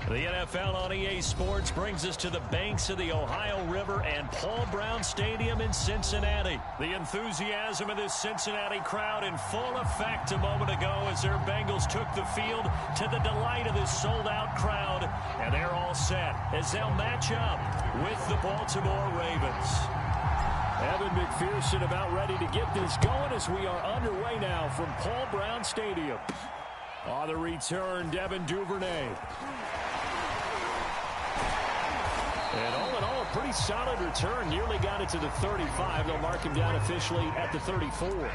The NFL on EA Sports brings us to the banks of the Ohio River and Paul Brown Stadium in Cincinnati. The enthusiasm of this Cincinnati crowd in full effect a moment ago as their Bengals took the field to the delight of this sold-out crowd. And they're all set as they'll match up with the Baltimore Ravens. Evan McPherson about ready to get this going as we are underway now from Paul Brown Stadium. On the return, Devin Duvernay. And all in all, a pretty solid return. Nearly got it to the 35. They'll mark him down officially at the 34.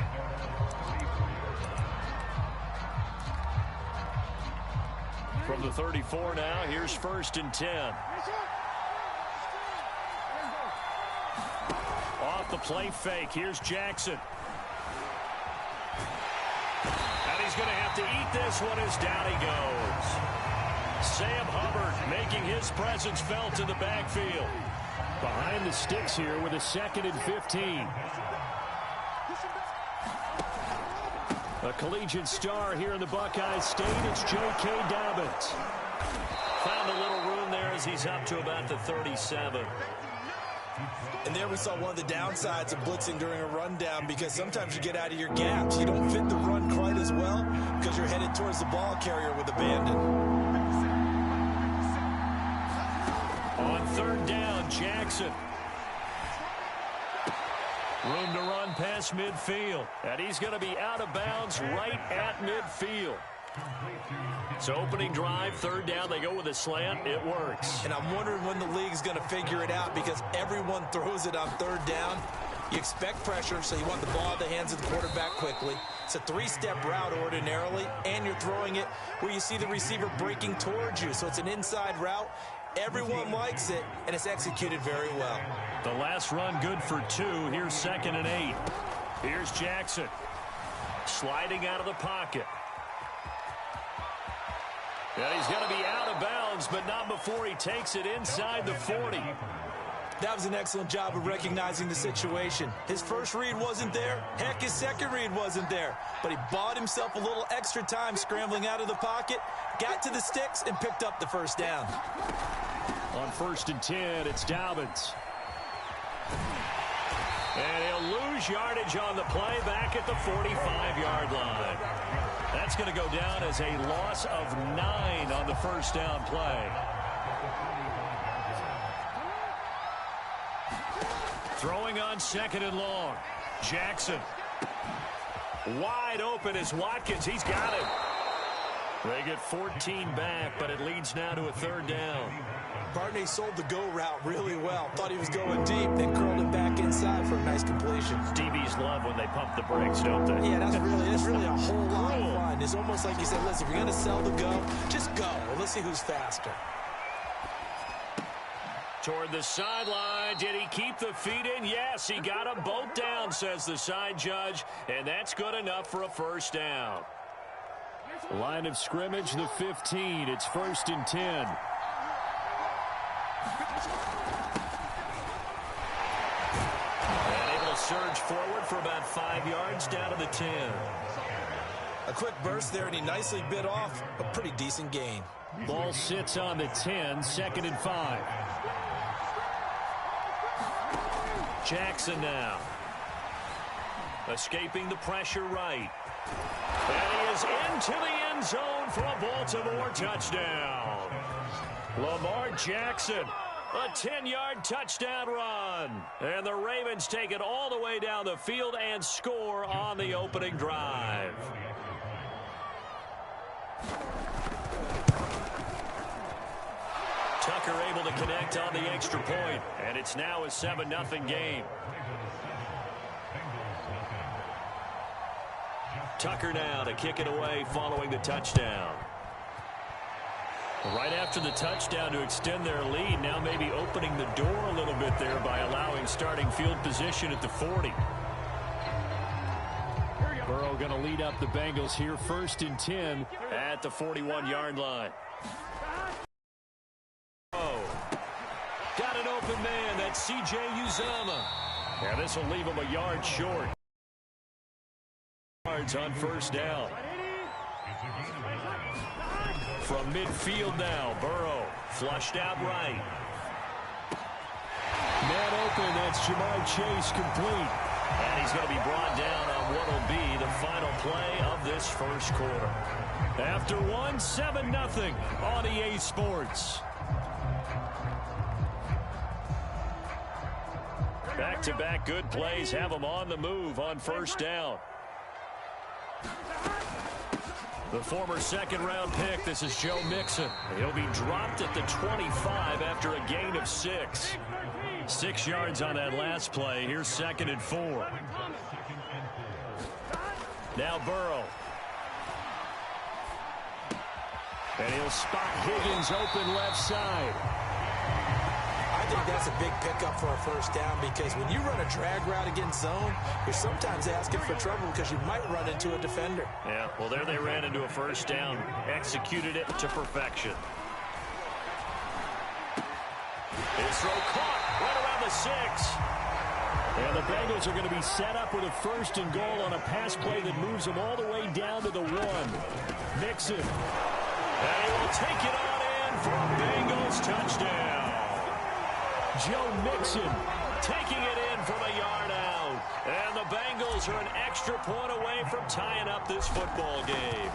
From the 34 now, here's 1st and 10. Off the play fake, here's Jackson. And he's going to have to eat this one as down he goes. Sam Hubbard making his presence felt in the backfield. Behind the sticks here with a 2nd and 15. A collegiate star here in the Buckeye State, it's J.K. Dobbins. Found a little room there as he's up to about the 37. And there we saw one of the downsides of blitzing during a rundown, because sometimes you get out of your gaps. You don't fit the run quite as well because you're headed towards the ball carrier with abandon. On 3rd down, Jackson. Room to run past midfield. And he's going to be out of bounds right at midfield. So opening drive, 3rd down, they go with a slant. It works. And I'm wondering when the league's going to figure it out, because everyone throws it on 3rd down. You expect pressure, so you want the ball in the hands of the quarterback quickly. It's a 3-step route ordinarily, and you're throwing it where you see the receiver breaking towards you. So it's an inside route. Everyone likes it, and it's executed very well. The last run good for 2. Here's 2nd and 8. Here's Jackson. Sliding out of the pocket. And he's going to be out of bounds, but not before he takes it inside the 40. That was an excellent job of recognizing the situation. His first read wasn't there. Heck, his second read wasn't there. But he bought himself a little extra time scrambling out of the pocket, got to the sticks, and picked up the 1st down. On 1st and 10, it's Dobbins. And he'll lose yardage on the play back at the 45-yard line. That's going to go down as a loss of 9 on the 1st down play. Throwing on 2nd and long. Jackson. Wide open is Watkins. He's got it. They get 14 back, but it leads now to a 3rd down. Barney sold the go route really well. Thought he was going deep, then curled it back inside for a nice completion. DBs love when they pump the brakes, don't they? Yeah, that's really a whole lot of fun. It's almost like you said, listen, if you're going to sell the go, just go. Let's see who's faster. Toward the sideline. Did he keep the feet in? Yes, he got them both down, says the side judge, and that's good enough for a 1st down. Line of scrimmage, the 15. It's 1st and 10. And able to surge forward for about 5 yards down to the 10. A quick burst there, and he nicely bit off a pretty decent gain. Ball sits on the 10, 2nd and 5. Jackson now. Escaping the pressure right. And he is into the end zone for a Baltimore touchdown. Lamar Jackson, a 10-yard touchdown run. And the Ravens take it all the way down the field and score on the opening drive. Tucker able to connect on the extra point, and it's now a 7-0 game. Tucker now to kick it away following the touchdown. Right after the touchdown to extend their lead, now maybe opening the door a little bit there by allowing starting field position at the 40. Burrow going to lead up the Bengals here, 1st and 10 at the 41-yard line. Got an open man. That's C.J. Uzama. Yeah, this will leave him a yard short. Yards on 1st down. From midfield now, Burrow flushed out right. Man open, that's Jamar Chase complete. And he's going to be brought down on what will be the final play of this first quarter. After 7-0 on EA Sports. Back-to-back good plays have them on the move on first down. The former second-round pick, this is Joe Mixon. He'll be dropped at the 25 after a gain of 6. 6 yards on that last play. Here's 2nd and 4. Now Burrow. And he'll spot Higgins open left side. I think that's a big pickup for a first down because when you run a drag route against zone, you're sometimes asking for trouble because you might run into a defender. Yeah, well, there they ran into a first down. Executed it to perfection. His throw caught right around the 6. And the Bengals are going to be set up with a 1st and goal on a pass play that moves them all the way down to the 1. Mixon. And he will take it on in for a Bengals touchdown. Joe Mixon taking it in from a yard out. And the Bengals are an extra point away from tying up this football game.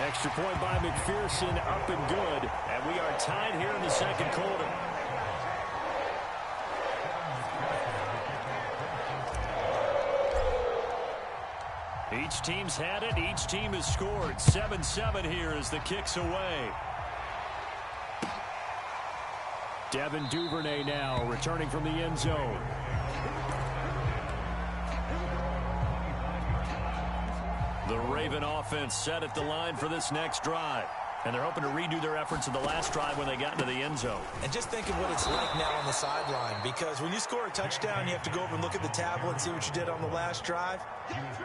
Extra point by McPherson, up and good. And we are tied here in the second quarter. Each team's had it. Each team has scored. 7-7 here as the kick's away. Devin Duvernay now returning from the end zone. The Raven offense set at the line for this next drive. And they're hoping to redo their efforts in the last drive when they got into the end zone. And just think of what it's like now on the sideline, because when you score a touchdown, you have to go over and look at the tablet and see what you did on the last drive.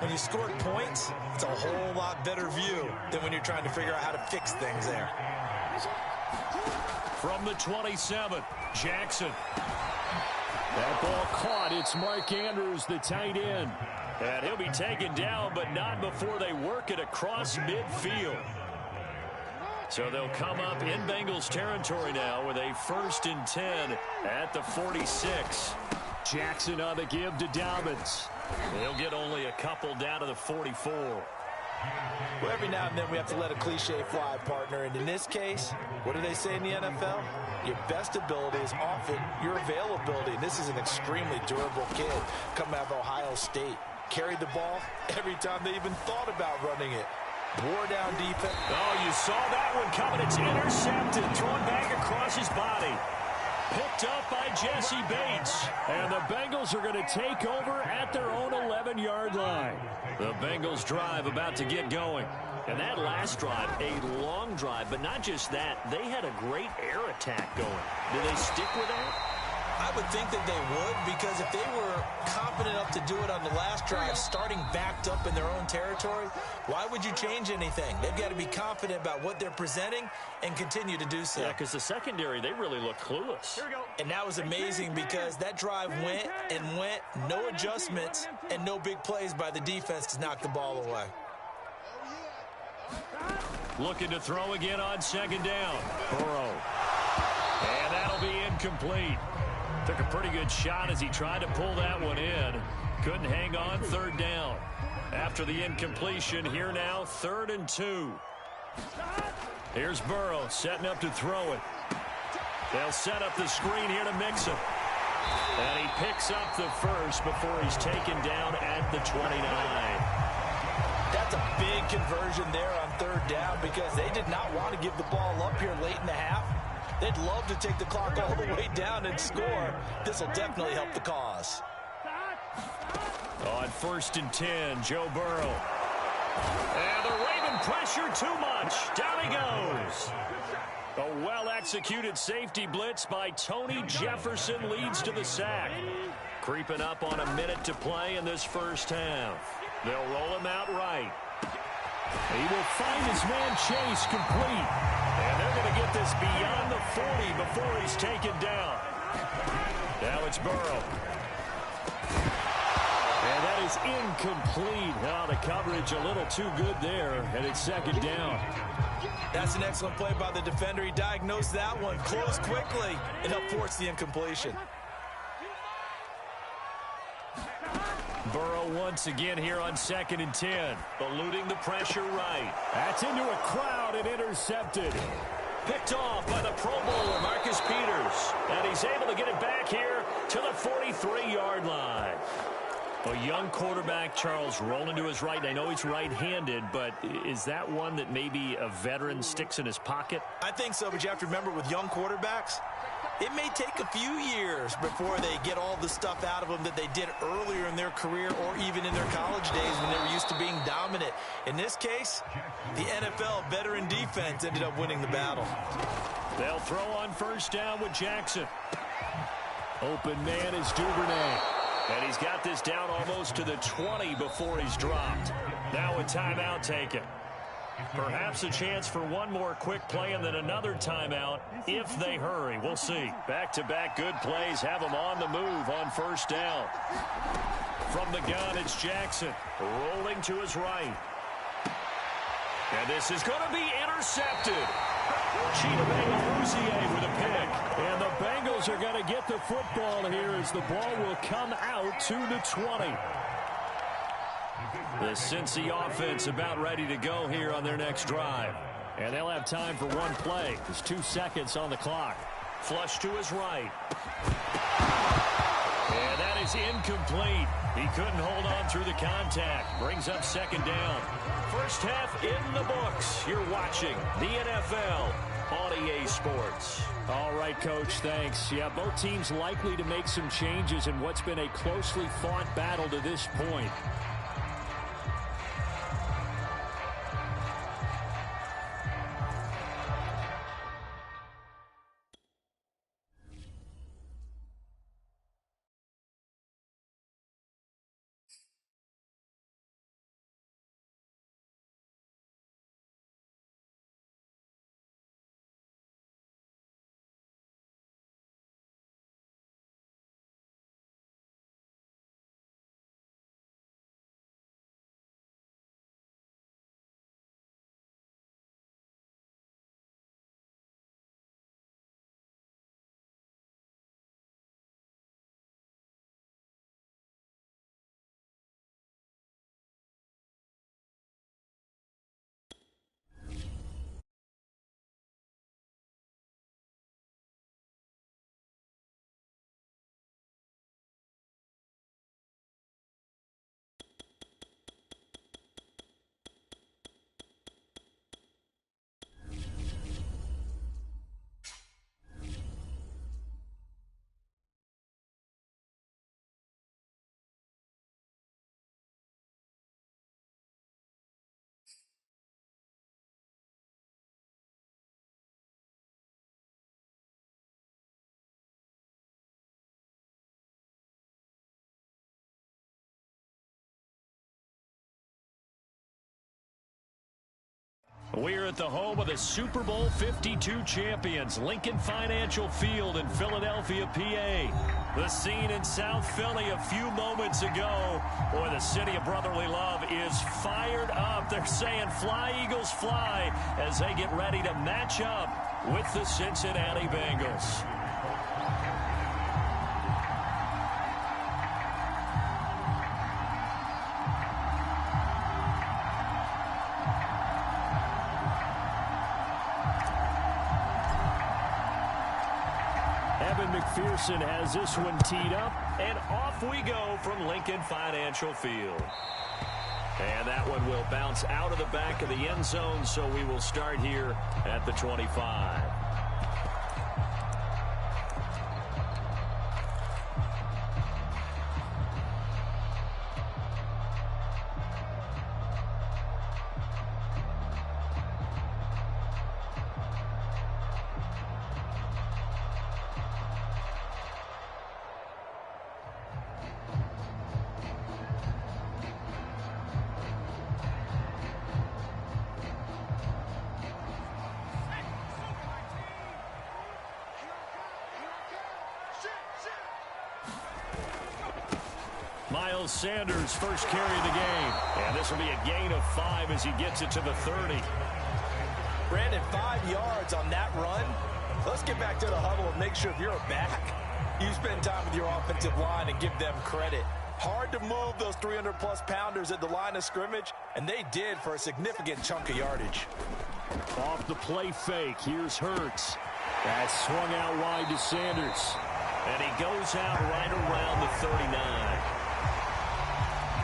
When you scored points, it's a whole lot better view than when you're trying to figure out how to fix things there. From the 27, Jackson. That ball caught. It's Mark Andrews, the tight end. And he'll be taken down, but not before they work it across midfield. So they'll come up in Bengals territory now with a 1st and 10 at the 46. Jackson on the give to Dobbins. They'll get only a couple down to the 44. Well, every now and then we have to let a cliche fly, partner. And in this case, what do they say in the NFL? Your best ability is often your availability. And this is an extremely durable kid coming out of Ohio State. Carried the ball every time they even thought about running it. Wore down defense. Oh, you saw that one coming. It's intercepted. Thrown back across his body. Picked up by Jesse Bates. And the Bengals are going to take over at their own 11-yard line. The Bengals drive about to get going. And that last drive, a long drive, but not just that. They had a great air attack going. Do they stick with that? I would think that they would, because if they were confident enough to do it on the last drive, starting backed up in their own territory, why would you change anything? They've got to be confident about what they're presenting and continue to do so. Yeah, because the secondary, they really look clueless. Here we go. And that was amazing because that drive went and went, no adjustments and no big plays by the defense to knock the ball away. Looking to throw again on 2nd down. Burrow. And that'll be incomplete. Took a pretty good shot as he tried to pull that one in. Couldn't hang on 3rd down. After the incompletion, here now, 3rd and 2. Here's Burrow setting up to throw it. They'll set up the screen here to Mixon. And he picks up the first before he's taken down at the 29. That's a big conversion there on 3rd down because they did not want to give the ball up here late in the half. They'd love to take the clock all the way down and score. This will definitely help the cause. On 1st and 10, Joe Burrow. And the Raven pressure too much. Down he goes. A well-executed safety blitz by Tony Jefferson leads to the sack. Creeping up on a minute to play in this first half. They'll roll him out right. He will find his man Chase complete. And they're going to get this beyond the 40 before he's taken down. Now it's Burrow. And that is incomplete. Oh, the coverage a little too good there, and it's second down. That's an excellent play by the defender. He diagnosed that one, closed quickly, and helped force the incompletion. Burrow once again here on 2nd and 10. Eluding the pressure right. That's into a crowd and intercepted. Picked off by the Pro Bowler, Marcus Peters. And he's able to get it back here to the 43-yard line. A young quarterback, Charles, rolling to his right. And I know he's right-handed, but is that one that maybe a veteran sticks in his pocket? I think so, but you have to remember with young quarterbacks, it may take a few years before they get all the stuff out of them that they did earlier in their career or even in their college days when they were used to being dominant. In this case, the NFL veteran defense ended up winning the battle. They'll throw on first down with Jackson. Open man is Duvernay. And he's got this down almost to the 20 before he's dropped. Now a timeout taken. Perhaps a chance for one more quick play and then another timeout if they hurry. We'll see. Back-to-back good plays have them on the move on first down. From the gun, it's Jackson rolling to his right. And this is going to be intercepted. Chidobe with a pick. And the Bengals are going to get the football here as the ball will come out to the 20. The Cincy offense about ready to go here on their next drive. And they'll have time for one play. There's 2 seconds on the clock. Flush to his right. And that is incomplete. He couldn't hold on through the contact. Brings up second down. First half in the books. You're watching the NFL on EA Sports. All right, Coach, thanks. Yeah, both teams likely to make some changes in what's been a closely fought battle to this point. We're at the home of the Super Bowl 52 champions, Lincoln Financial Field in Philadelphia, PA. The scene in South Philly a few moments ago. Boy, the city of brotherly love is fired up. They're saying fly, Eagles, fly, as they get ready to match up with the Cincinnati Bengals. McPherson has this one teed up, and off we go from Lincoln Financial Field. And that one will bounce out of the back of the end zone, so we will start here at the 25. Miles Sanders, first carry of the game. And this will be a gain of 5 as he gets it to the 30. Brandon, 5 yards on that run. Let's get back to the huddle and make sure if you're a back, you spend time with your offensive line and give them credit. Hard to move those 300-plus pounders at the line of scrimmage, and they did for a significant chunk of yardage. Off the play fake, here's Hurts. That's swung out wide to Sanders. And he goes out right around the 39.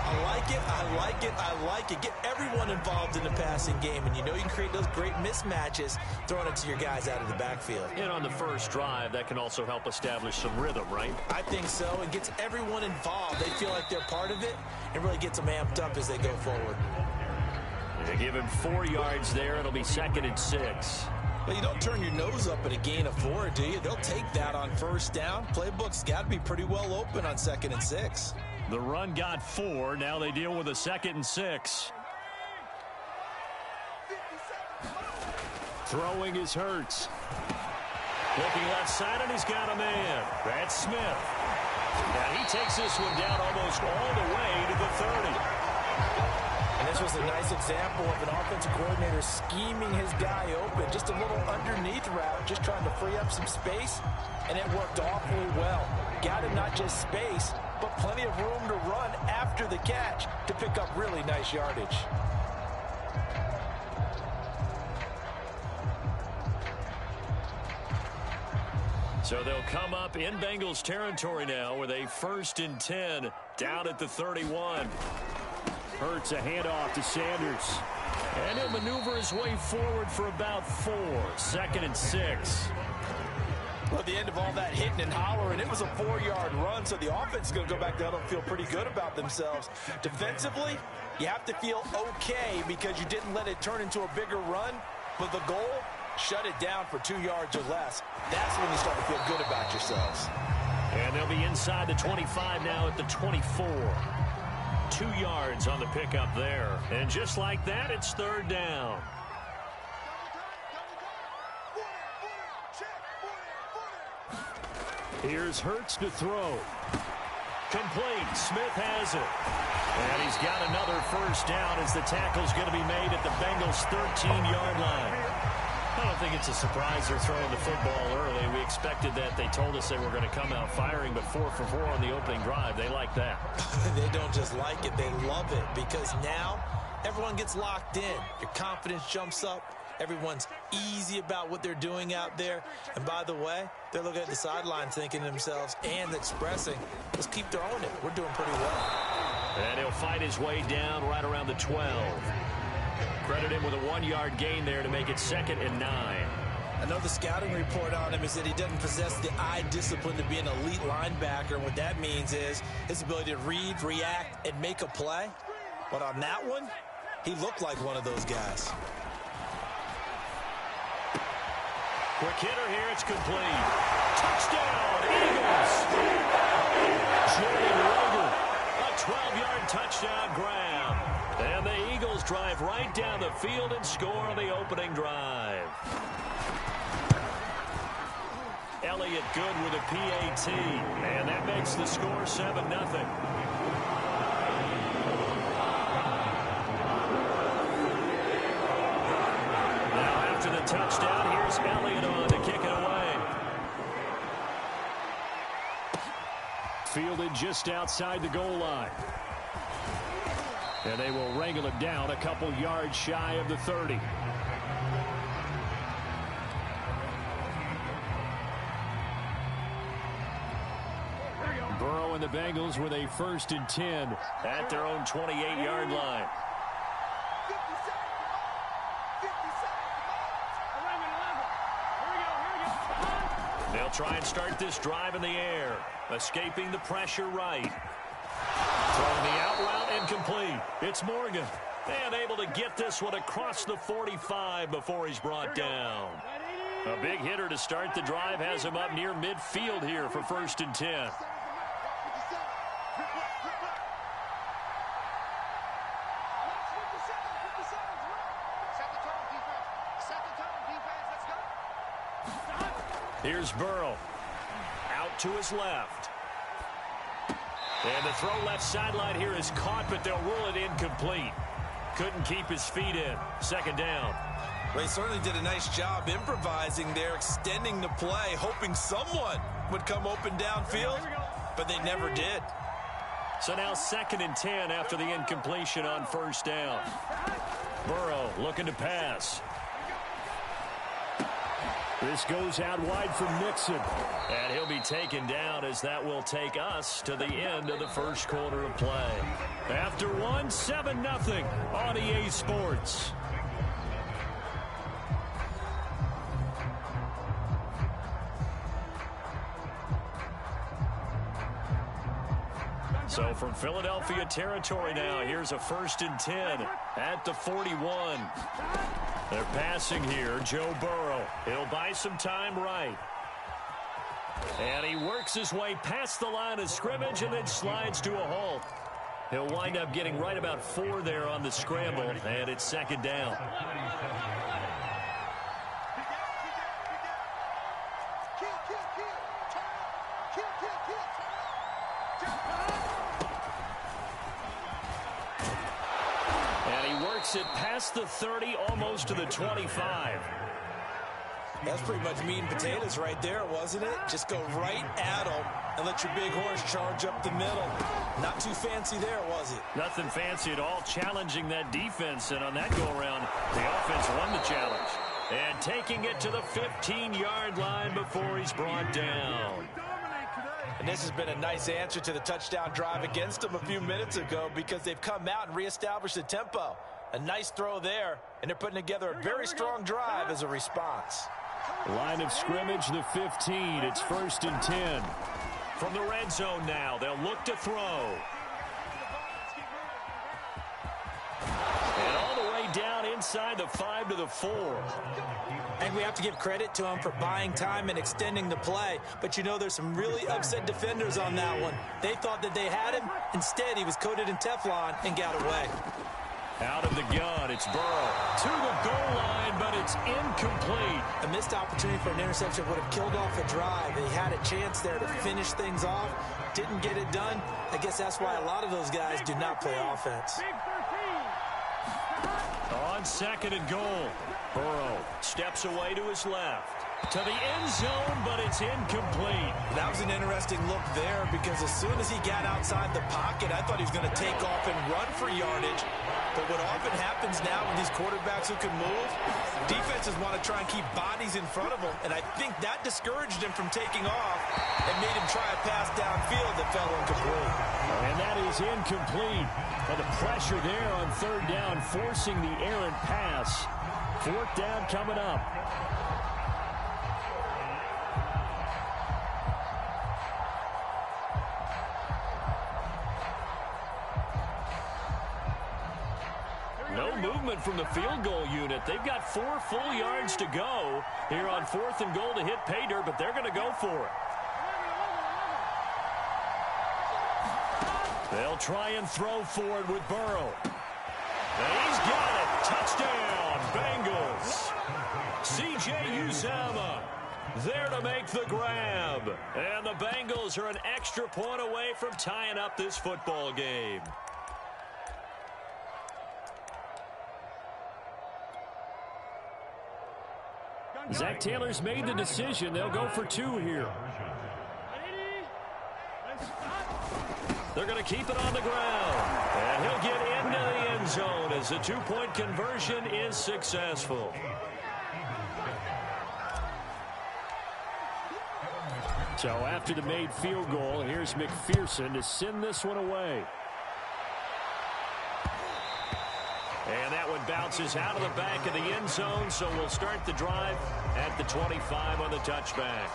I like it, I like it, I like it. Get everyone involved in the passing game, and you know you can create those great mismatches throwing it to your guys out of the backfield. And on the first drive, that can also help establish some rhythm, right? I think so. It gets everyone involved. They feel like they're part of it and really gets them amped up as they go forward. They give him 4 yards there. It'll be 2nd and 6. Well, you don't turn your nose up at a gain of 4, do you? They'll take that on first down. Playbook's got to be pretty well open on 2nd and 6. The run got 4. Now they deal with a 2nd and 6. Throwing is Hurts. Looking left side, and he's got a man. That's Smith. Now he takes this one down almost all the way to the 30. And this was a nice example of an offensive coordinator scheming his guy open. Just a little underneath route, just trying to free up some space, and it worked awfully well. Got him not just space, but plenty of room to run after the catch to pick up really nice yardage. So they'll come up in Bengals territory now with a 1st and 10 down at the 31. Hurts a handoff to Sanders. And he'll maneuver his way forward for about 4. 2nd and 6. Well, at the end of all that hitting and hollering, it was a 4-yard run, so the offense is going to go back down and feel pretty good about themselves. Defensively, you have to feel okay because you didn't let it turn into a bigger run, but the goal, shut it down for 2 yards or less. That's when you start to feel good about yourselves. And they'll be inside the 25 now at the 24. 2 yards on the pickup there. And just like that, it's 3rd down. Here's Hurts to throw. Complete. Smith has it. And he's got another first down as the tackle's going to be made at the Bengals' 13-yard line. I don't think it's a surprise they're throwing the football early. We expected that. They told us they were going to come out firing, but 4 for 4 on the opening drive. They like that. They don't just like it, they love it, because now everyone gets locked in. Your confidence jumps up. Everyone's easy about what they're doing out there. And by the way, they're looking at the sideline thinking to themselves and expressing, let's keep throwing it. We're doing pretty well. And he'll fight his way down right around the 12. Credit him with a 1-yard gain there to make it 2nd and 9. I know the scouting report on him is that he doesn't possess the eye discipline to be an elite linebacker. And what that means is his ability to read, react, and make a play. But on that one, he looked like one of those guys. Quick hitter here. It's complete. Touchdown, Eagles. Jordan Roger, a 12-yard touchdown grab. And the Eagles drive right down the field and score on the opening drive. Elliott good with a PAT. And that makes the score 7-0. Now after the touchdown, here's Elliott on to kick it away. Fielded just outside the goal line. And they will wrangle it down a couple yards shy of the 30. Burrow and the Bengals with a 1st and 10 at their own 28-yard line. They'll try and start this drive in the air. Escaping the pressure right. Throwing the out route incomplete. It's Morgan. And able to get this one across the 45 before he's brought down. A big hitter to start the drive has him up near midfield here for 1st and 10. Here's Burrow. Out to his left. And the throw left sideline here is caught, but they'll rule it incomplete. Couldn't keep his feet in. Second down. Well, he certainly did a nice job improvising there, extending the play, hoping someone would come open downfield, but they never did. So now 2nd and 10 after the incompletion on first down. Burrow looking to pass. This goes out wide for Nixon. And he'll be taken down as that will take us to the end of the first quarter of play. After one, 7-0 on EA Sports. So from Philadelphia territory now, here's a 1st and 10 at the 41. They're passing here, Joe Burrow. He'll buy some time right. And he works his way past the line of scrimmage and then slides to a halt. He'll wind up getting right about 4 there on the scramble, and it's 2nd down. It past the 30, almost to the 25. That's pretty much meat and potatoes right there, wasn't it? Just go right at them and let your big horse charge up the middle. Not too fancy there, was it? Nothing fancy at all, challenging that defense. And on that go-around, the offense won the challenge. And taking it to the 15-yard line before he's brought down. And this has been a nice answer to the touchdown drive against them a few minutes ago because they've come out and reestablished the tempo. A nice throw there, and they're putting together a very strong drive as a response. Line of scrimmage, the 15. It's 1st and 10. From the red zone now, they'll look to throw. And all the way down inside the 5 to the 4. And we have to give credit to him for buying time and extending the play. But, you know, there's some really upset defenders on that one. They thought that they had him. Instead, he was coated in Teflon and got away. Out of the gun, it's Burrow to the goal line, but it's incomplete. A missed opportunity for an interception would have killed off a drive. He had a chance there to finish things off, didn't get it done. I guess that's why a lot of those guys do not play offense. On 2nd and goal, Burrow steps away to his left. To the end zone, but it's incomplete. That was an interesting look there because as soon as he got outside the pocket, I thought he was going to take off and run for yardage. But what often happens now with these quarterbacks who can move, defenses want to try and keep bodies in front of them, and I think that discouraged him from taking off and made him try a pass downfield that fell incomplete. And that is incomplete. But the pressure there on 3rd down, forcing the errant pass. 4th down coming up. No movement from the field goal unit. They've got 4 full yards to go here on 4th and goal to hit pay dirt, but they're going to go for it. They'll try and throw forward with Burrow. And he's got it. Touchdown, Bengals. C.J. Uzomah there to make the grab. And the Bengals are an extra point away from tying up this football game. Zach Taylor's made the decision. They'll go for 2 here. They're going to keep it on the ground. And he'll get into the end zone as the 2-point conversion is successful. So after the made field goal, here's McPherson to send this one away. And that one bounces out of the back of the end zone, so we'll start the drive at the 25 on the touchback.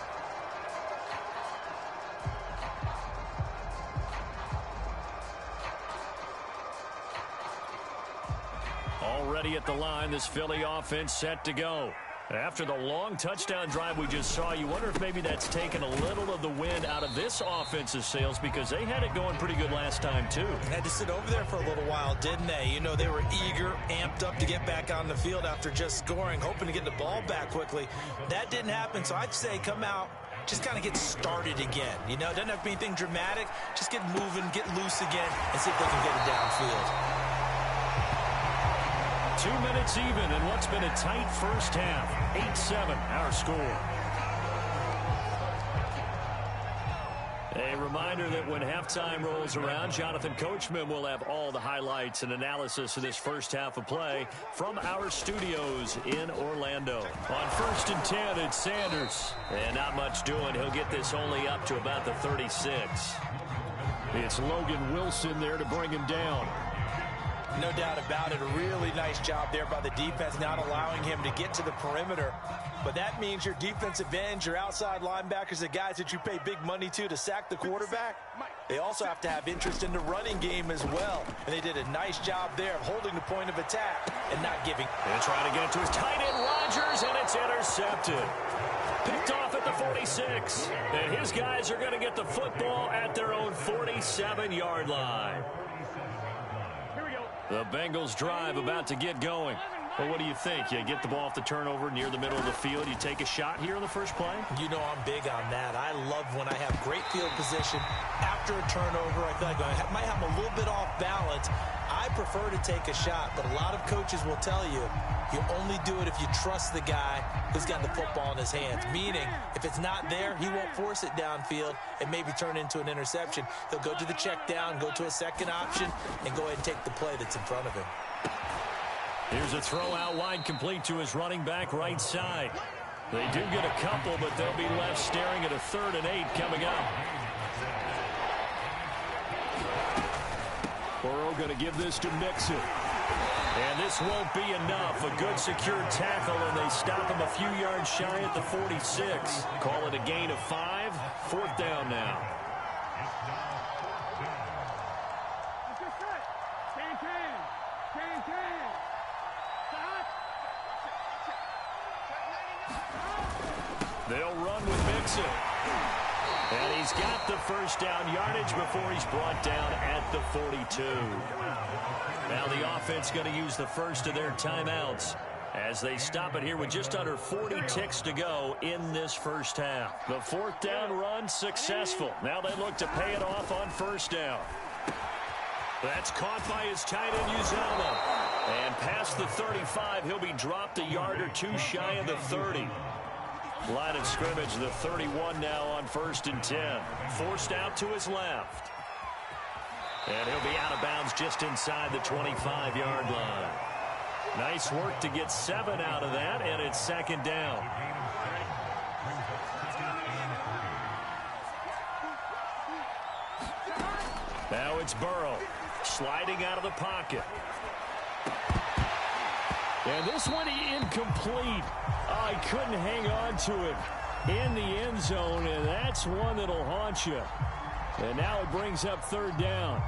Already at the line, this Philly offense set to go. After the long touchdown drive we just saw, you wonder if maybe that's taken a little of the wind out of this offense's sails because they had it going pretty good last time, too. Had to sit over there for a little while, didn't they? You know, they were eager, amped up to get back on the field after just scoring, hoping to get the ball back quickly. That didn't happen, so I'd say come out just kind of get started again. You know, it doesn't have to be anything dramatic. Just get moving, get loose again, and see if they can get it downfield. 2 minutes even in what's been a tight first half. 8-7 our score. A reminder that when halftime rolls around, Jonathan Coachman will have all the highlights and analysis of this first half of play from our studios in Orlando. On 1st and 10, it's Sanders. And not much doing. He'll get this only up to about the 36. It's Logan Wilson there to bring him down. No doubt about it. A really nice job there by the defense, not allowing him to get to the perimeter. But that means your defensive ends, your outside linebackers, the guys that you pay big money to sack the quarterback, they also have to have interest in the running game as well. And they did a nice job there of holding the point of attack and not giving. And trying to get it to his tight end, Rodgers, and it's intercepted. Picked off at the 46. And his guys are going to get the football at their own 47-yard line. The Bengals drive about to get going. Well, what do you think? You get the ball off the turnover near the middle of the field. You take a shot here in the first play? You know I'm big on that. I love when I have great field position after a turnover. I feel like I might have a little bit off balance. I prefer to take a shot, but a lot of coaches will tell you only do it if you trust the guy who's got the football in his hands. Meaning, if it's not there, he won't force it downfield and maybe turn into an interception. He'll go to the check down, go to a second option, and go ahead and take the play that's in front of him. Here's a throw out wide, complete to his running back right side. They do get a couple, but they'll be left staring at a 3rd and 8 coming up. Burrow going to give this to Mixon. And this won't be enough. A good secure tackle, and they stop him a few yards shy at the 46. Call it a gain of 5. 4th down now. They'll run with Mixon. And he's got the first down yardage before he's brought down at the 42. Now the offense going to use the first of their timeouts as they stop it here with just under 40 ticks to go in this first half. The 4th down run successful. Now they look to pay it off on 1st down. That's caught by his tight end, Uzomah. And past the 35, he'll be dropped a yard or two shy of the 30. Line of scrimmage, the 31 now on 1st and 10. Forced out to his left. And he'll be out of bounds just inside the 25-yard line. Nice work to get 7 out of that, and it's 2nd down. Now it's Burrow sliding out of the pocket. And this one incomplete. He couldn't hang on to it in the end zone, and that's one that'll haunt you. And now it brings up 3rd down.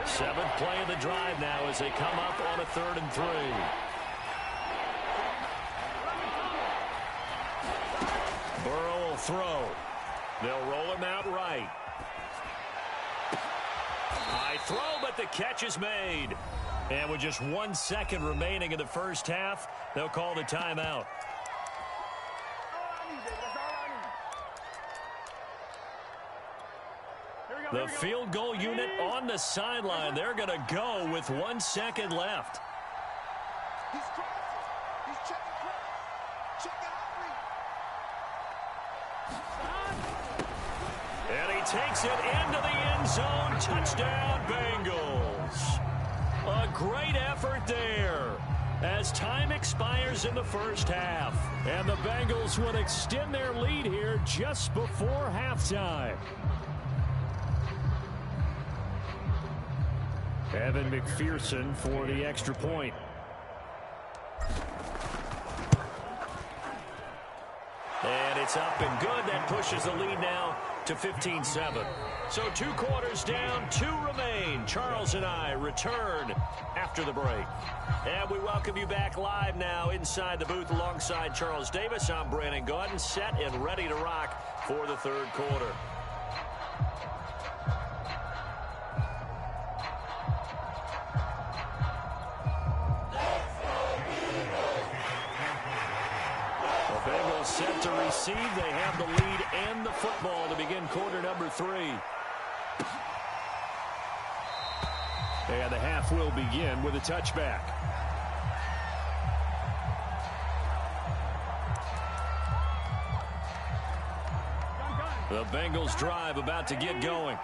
Seventh play of the drive now as they come up on a 3rd and 3. Burrow will throw. They'll roll him out right. High throw, but the catch is made. And with just 1 second remaining in the first half, they'll call the timeout. The field goal unit on the sideline. They're going to go with 1 second left. And he takes it into the end zone. Touchdown, Bengals. A great effort there as time expires in the first half. And the Bengals would extend their lead here just before halftime. Evan McPherson for the extra point. And it's up and good. That pushes the lead now to 15-7. So 2 quarters down, 2 remain. Charles and I return after the break. And we welcome you back live now inside the booth alongside Charles Davis. I'm Brandon Gaudin, set and ready to rock for the 3rd quarter. receive. They have the lead and the football to begin quarter number 3. And the half will begin with a touchback. The Bengals drive about to get going.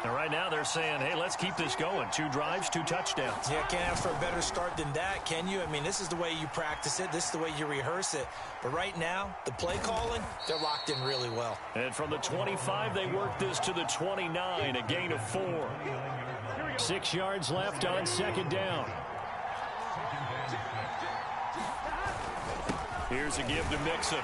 And right now they're saying, hey, let's keep this going. 2 drives, 2 touchdowns. Yeah, can't ask for a better start than that, can you? I mean, this is the way you practice it. This is the way you rehearse it. But right now, the play calling, they're locked in really well. And from the 25, they work this to the 29, a gain of 4. 6 yards left on second down. Here's a give to Mixon.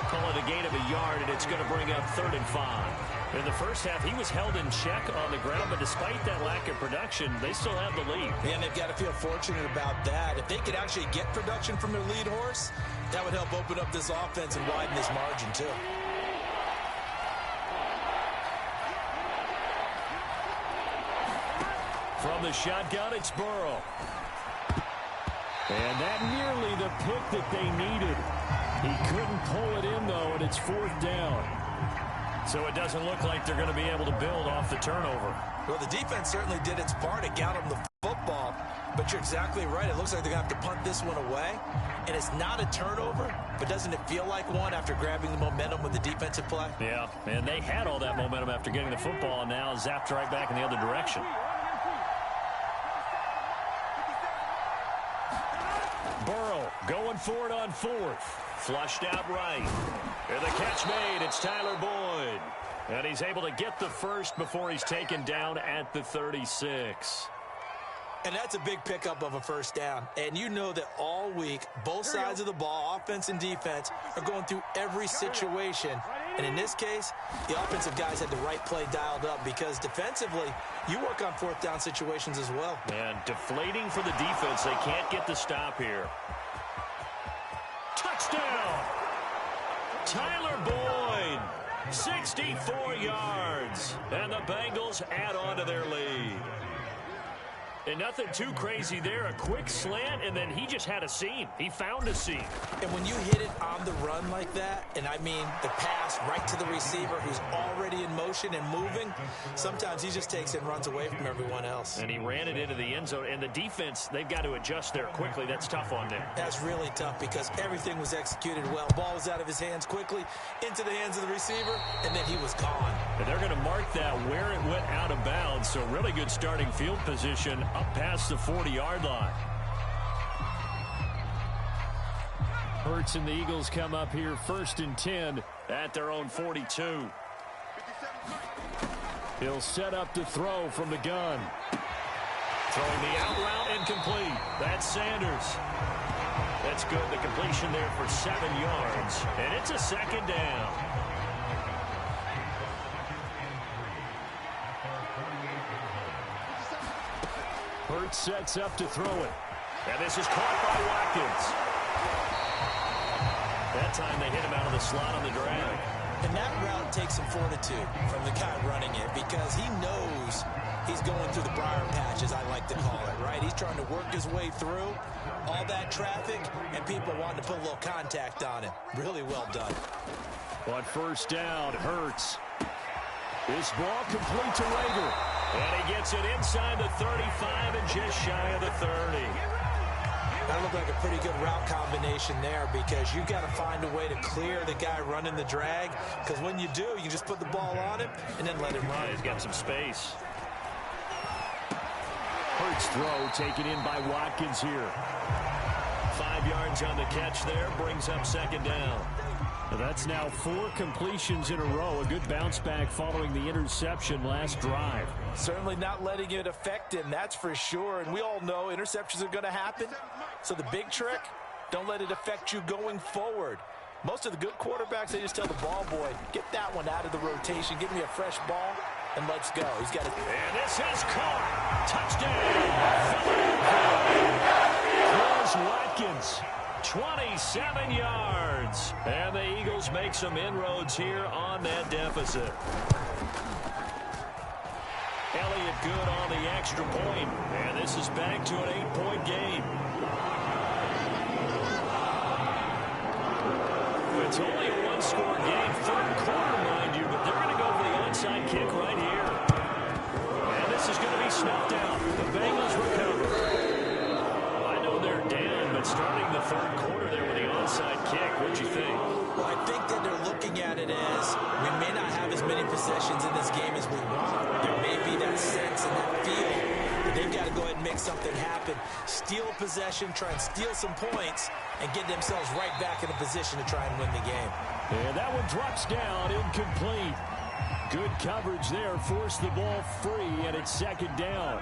Call it a gain of a yard, and it's going to bring up 3rd and 5. In the first half, he was held in check on the ground, but despite that lack of production, they still have the lead. Yeah, and they've got to feel fortunate about that. If they could actually get production from their lead horse, that would help open up this offense and widen this margin, too. From the shotgun, it's Burrow. And that nearly the pick that they needed. He couldn't pull it in, though, and it's 4th down. So it doesn't look like they're going to be able to build off the turnover. Well, the defense certainly did its part. It got them the football. But you're exactly right. It looks like they're going to have to punt this one away. And it's not a turnover, but doesn't it feel like one after grabbing the momentum with the defensive play? Yeah, and they had all that momentum after getting the football, and now zapped right back in the other direction. Burrow going for it on 4th. Flushed out right. And the catch made. It's Tyler Boyd. And he's able to get the first before he's taken down at the 36. And that's a big pickup of a first down. And you know that all week, both sides of the ball, offense and defense, are going through every situation. And in this case, the offensive guys had the right play dialed up because defensively, you work on 4th down situations as well. And deflating for the defense. They can't get the stop here. Touchdown! Tyler Boyd, 64 yards. And the Bengals add on to their lead. And nothing too crazy there. A quick slant, and then he just had a seam. He found a seam. And when you hit it on the run like that, and I mean the pass right to the receiver who's already in motion and moving, sometimes he just takes it and runs away from everyone else. And he ran it into the end zone. And the defense, they've got to adjust there quickly. That's tough on them. That's really tough because everything was executed well. Ball was out of his hands quickly, into the hands of the receiver, and then he was gone. And they're going to mark that where it went out of bounds. So really good starting field position up past the 40-yard line. Hurts and the Eagles come up here 1st and 10 at their own 42. He'll set up to throw from the gun. Throwing the out route incomplete. That's Sanders. That's good. The completion there for 7 yards. And it's a 2nd down. Hurts sets up to throw it. And this is caught by Watkins. That time they hit him out of the slot on the drag. And that route takes some fortitude from the guy running it because he knows he's going through the briar patch, as I like to call it, right? He's trying to work his way through all that traffic and people wanting to put a little contact on him. Really well done. On 1st down, Hurts. This ball complete to Rager. And he gets it inside the 35 and just shy of the 30. That looked like a pretty good route combination there because you've got to find a way to clear the guy running the drag because when you do, you just put the ball on him and then let him run. Yeah, he's got some space. Hurts throw taken in by Watkins here. 5 yards on the catch there, brings up 2nd down. That's now 4 completions in a row. A good bounce back following the interception last drive. Certainly not letting it affect him, that's for sure. And we all know interceptions are going to happen. So the big trick, don't let it affect you going forward. Most of the good quarterbacks, they just tell the ball boy, get that one out of the rotation, give me a fresh ball, and let's go. He's got it. And this is caught. Touchdown. Throws Watkins. 27 yards. And the Eagles make some inroads here on that deficit. Elliott good on the extra point. And this is back to an 8-point game. It's only a one-score game, third quarter, mind you, but they're going to go for the onside kick right here. And this is going to be snuffed out. The Bengals recover. Well, I know they're down, but starting the third quarter there with the onside kick, what'd you think? Well, I think that they're looking at it as we may not have as many possessions in this game as we want. There may be that sense and that feel that they've got to go ahead and make something happen. Steal a possession, try and steal some points, and get themselves right back in a position to try and win the game. And that one drops down, incomplete. Good coverage there, forced the ball free, and it's second down.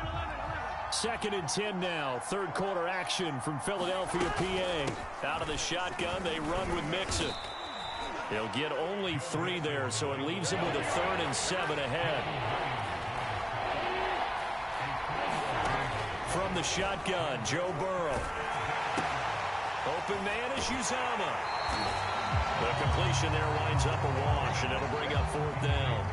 2nd and 10 now. Third quarter action from Philadelphia, PA. Out of the shotgun, they run with Mixon. They'll get only 3 there, so it leaves them with a 3rd and 7 ahead. From the shotgun, Joe Burrow. Open man is Uzama. The completion there winds up a wash, and it'll bring up 4th down.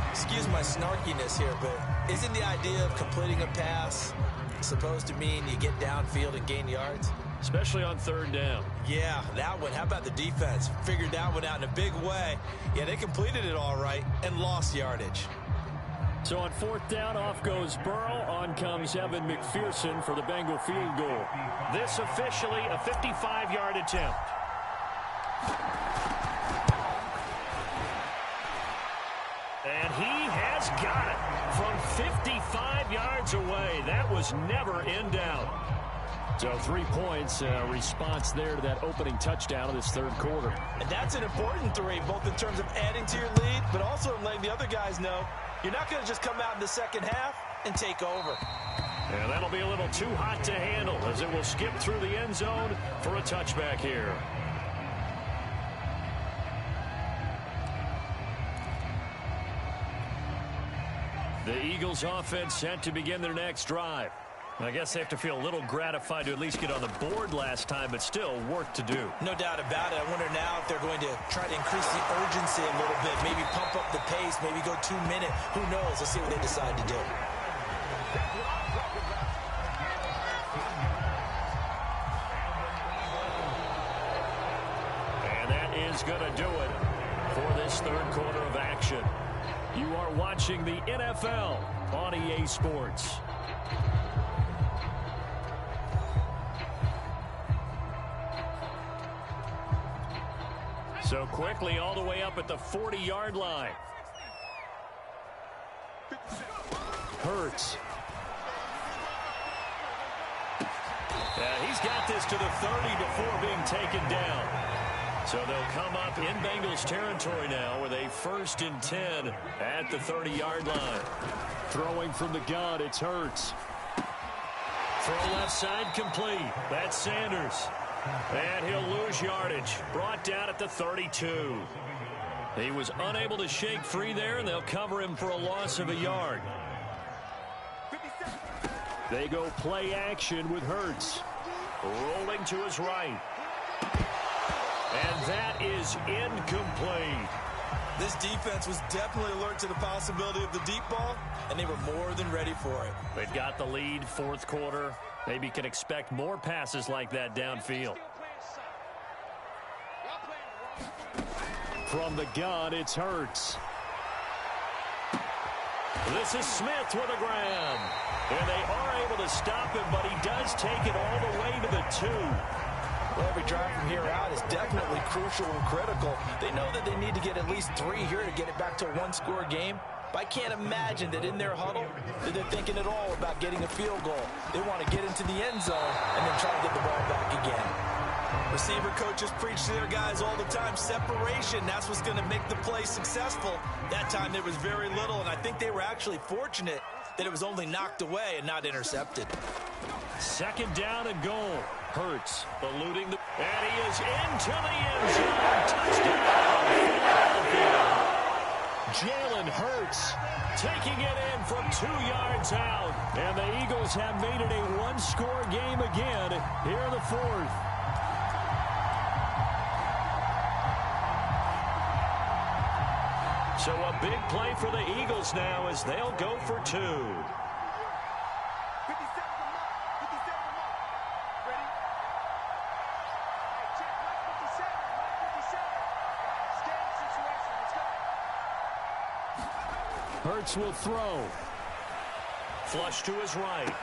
Excuse my snarkiness here, but isn't the idea of completing a pass supposed to mean you get downfield and gain yards? Especially on 3rd down. Yeah, that one. How about the defense? Figured that one out in a big way. Yeah, they completed it all right and lost yardage. So on 4th down, off goes Burrow. On comes Evan McPherson for the Bengal field goal. This officially a 55-yard attempt. And he has got it from 55 yards away. That was never in doubt. So 3 points, response there to that opening touchdown of this third quarter. And that's an important 3, both in terms of adding to your lead, but also in letting the other guys know you're not going to just come out in the second half and take over. And that'll be a little too hot to handle as it will skip through the end zone for a touchback here. The Eagles offense set to begin their next drive. I guess they have to feel a little gratified to at least get on the board last time, but still work to do. No doubt about it. I wonder now if they're going to try to increase the urgency a little bit, maybe pump up the pace, maybe go 2-minute. Who knows? Let's see what they decide to do. And that is going to do it for this third quarter of action. You are watching the NFL on EA Sports. So quickly all the way up at the 40-yard line. Hurts. Yeah, he's got this to the 30 before being taken down. So they'll come up in Bengals territory now with a 1st and 10 at the 30-yard line. Throwing from the gun, it's Hurts. Throw left side complete. That's Sanders. And he'll lose yardage. Brought down at the 32. He was unable to shake free there, and they'll cover him for a loss of a yard. They go play action with Hurts. Rolling to his right. And that is incomplete. This defense was definitely alert to the possibility of the deep ball, and they were more than ready for it. They've got the lead, 4th quarter. Maybe can expect more passes like that downfield. From the gun, it's Hurts. This is Smith with a grab. And they are able to stop him, but he does take it all the way to the 2. Well, every drive from here out is definitely crucial and critical. They know that they need to get at least 3 here to get it back to a 1-score game. But I can't imagine that in their huddle that they're thinking at all about getting a field goal. They want to get into the end zone and then try to get the ball back again. Receiver coaches preach to their guys all the time. Separation, that's what's going to make the play successful. That time there was very little, and I think they were actually fortunate that it was only knocked away and not intercepted. 2nd down and goal. Hurts eluding the... And he is into the end zone. Touchdown. Jalen Hurts taking it in from 2 yards out. And the Eagles have made it a 1-score game again here in the 4th. So a big play for the Eagles now as they'll go for 2. Hurts will throw. Flush to his right.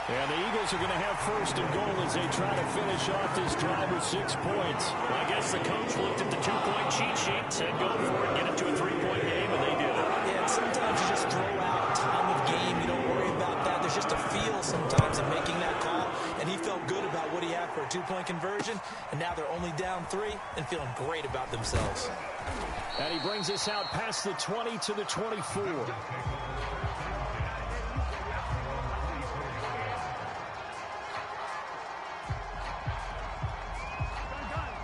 And the Eagles are going to have first and goal as they try to finish off this drive with 6 points. Well, I guess the coach looked at the 2-point cheat sheet, said go for it, get it to a 3-point game, and they did it. Yeah, and sometimes you just throw out time of game. You don't worry about that. There's just a feel sometimes of making that call. And he felt good about what he had for a 2-point conversion. And now they're only down 3 and feeling great about themselves. And he brings us out past the 20 to the 24.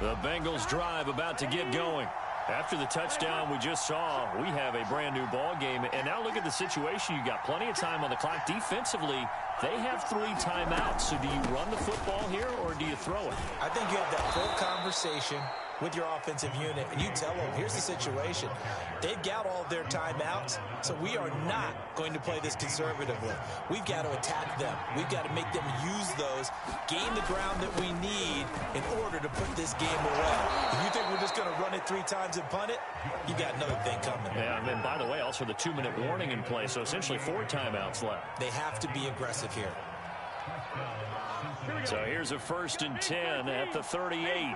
The Bengals drive about to get going. After the touchdown we just saw, we have a brand new ball game. And now look at the situation. You got plenty of time on the clock. Defensively, they have 3 timeouts. So do you run the football here or do you throw it? I think you have that full conversation with your offensive unit, and you tell them, here's the situation. They've got all of their timeouts, so we are not going to play this conservatively. We've got to attack them. We've got to make them use those, gain the ground that we need in order to put this game away. If you think we're just going to run it 3 times and punt it, you got another thing coming. Yeah, and by the way, also the 2-minute warning in play, so essentially 4 timeouts left. They have to be aggressive here. So here's a 1st and 10 at the 38.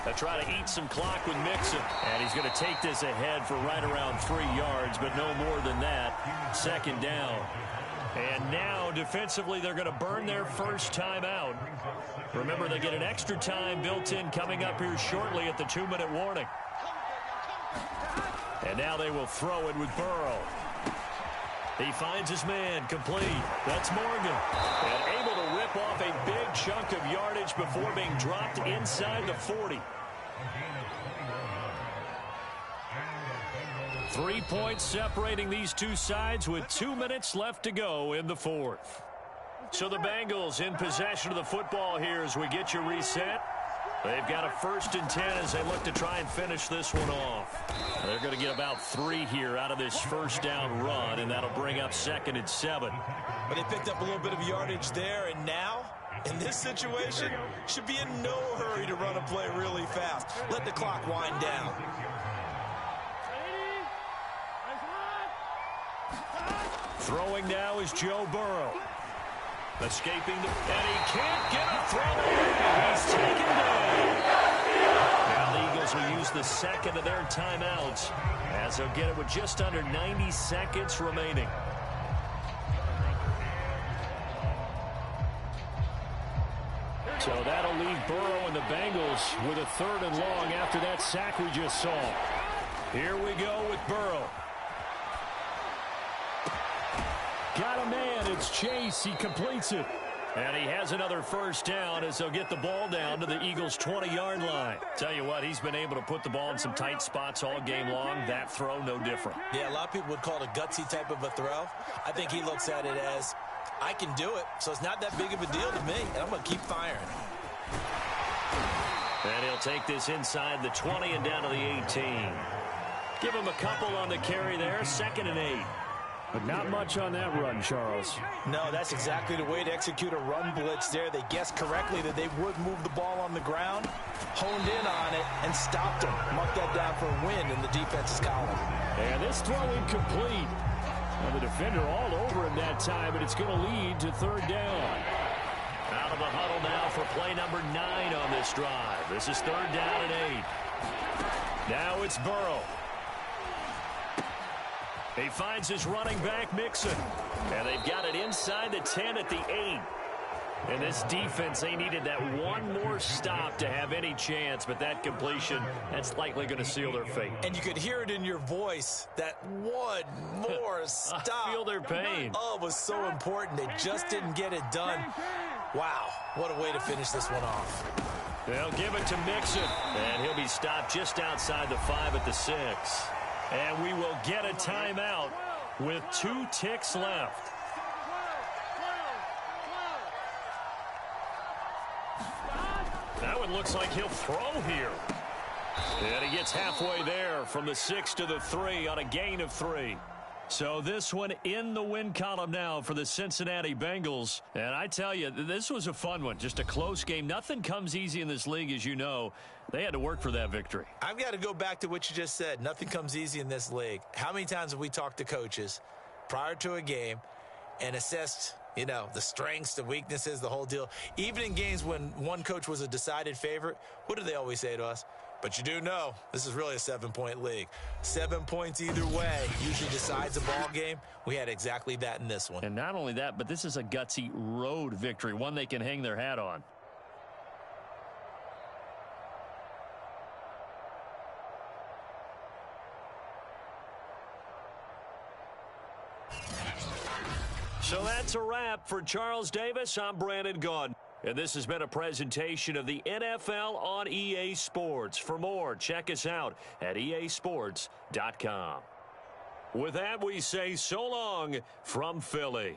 They try to eat some clock with Mixon. And he's going to take this ahead for right around 3 yards, but no more than that. 2nd down. And now, defensively, they're going to burn their first timeout. Remember, they get an extra time built in coming up here shortly at the 2-minute warning. And now they will throw it with Burrow. He finds his man, complete. That's Morgan. And able to rip off a big chunk of yardage before being dropped inside the 40. 3 points separating these two sides with 2 minutes left to go in the 4th. So the Bengals in possession of the football here as we get you reset. They've got a 1st and 10 as they look to try and finish this one off. They're going to get about 3 here out of this 1st down run, and that'll bring up 2nd and 7. But they picked up a little bit of yardage there, and now, in this situation, should be in no hurry to run a play really fast. Let the clock wind down. Throwing now is Joe Burrow. Escaping the... And he can't get a throw. He's taken down. Now the Eagles will use the 2nd of their timeouts as they'll get it with just under 90 seconds remaining. So that'll leave Burrow and the Bengals with a 3rd and long after that sack we just saw. Here we go with Burrow. Got a man. It's Chase. He completes it. And he has another 1st down as they'll get the ball down to the Eagles' 20-yard line. Tell you what, he's been able to put the ball in some tight spots all game long. That throw, no different. Yeah, a lot of people would call it a gutsy type of a throw. I think he looks at it as, I can do it, so it's not that big of a deal to me, and I'm going to keep firing. And he'll take this inside the 20 and down to the 18. Give him a couple on the carry there, 2nd and 8. But not much on that run, Charles. No, that's exactly the way to execute a run blitz there. They guessed correctly that they would move the ball on the ground, honed in on it, and stopped them. Marked that down for a win in the defense's column. And this throw incomplete. Well, the defender all over him that time, but it's going to lead to 3rd down. Out of the huddle now for play number 9 on this drive. This is 3rd down and 8. Now it's Burrow. He finds his running back, Mixon. And they've got it inside the 10 at the 8. And this defense, they needed that one more stop to have any chance. But that completion, that's likely going to seal their fate. And you could hear it in your voice, that one more stop. I feel their pain. Oh, it was so important. They just didn't get it done. Wow, what a way to finish this one off. They'll give it to Mixon. And he'll be stopped just outside the 5 at the 6. And we will get a timeout with 2 ticks left. That one looks like he'll throw here. And he gets halfway there from the 6 to the 3 on a gain of 3. So this one in the win column now for the Cincinnati Bengals. And I tell you, this was a fun one. Just a close game. Nothing comes easy in this league, as you know. They had to work for that victory. I've got to go back to what you just said. Nothing comes easy in this league. How many times have we talked to coaches prior to a game and assessed, you know, the strengths, the weaknesses, the whole deal? Even in games when one coach was a decided favorite, what do they always say to us? But you do know this is really a 7-point league. 7 points either way usually decides a ball game. We had exactly that in this one. And not only that, but this is a gutsy road victory, one they can hang their hat on. So that's a wrap for Charles Davis. I'm Brandon Gaudin. And this has been a presentation of the NFL on EA Sports. For more, check us out at easports.com. With that, we say so long from Philly.